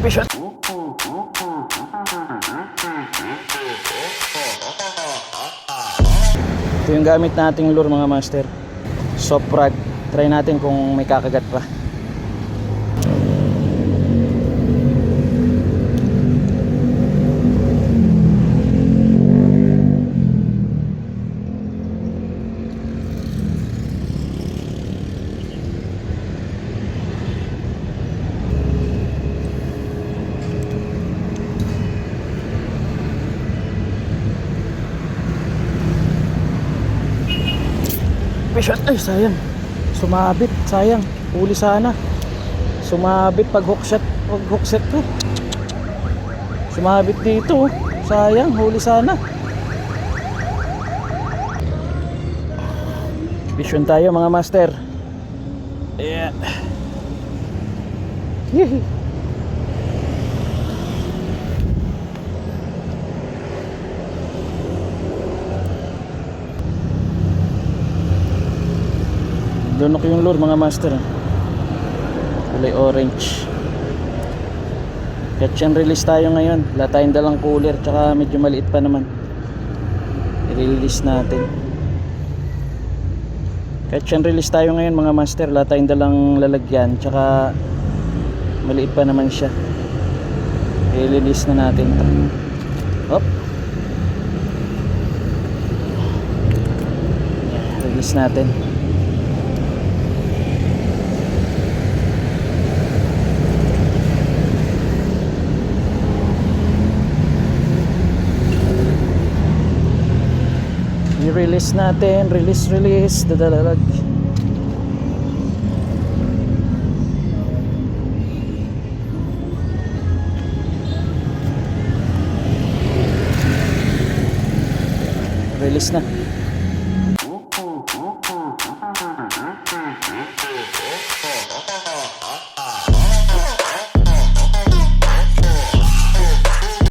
Vision. Ito yung gamit nating lure mga master. Soft rod. Try natin kung may kakagat pa. Vision. Ay sayang, sumabit, sayang, huli sana. Sumabit pag hook shot ko. Sumabit dito, sayang, huli sana. Vision tayo mga master. Yeah. Dunok yung lure mga master. Kulay orange. Catch and release tayo ngayon. Wala tayong dalang cooler, tsaka medyo maliit pa naman. I-release natin. Catch and release tayo ngayon mga master. Wala tayong dalang lalagyan, tsaka maliit pa naman siya. I-release na natin ito. Hop. Release natin. I-release natin, release, dadalag. Release na.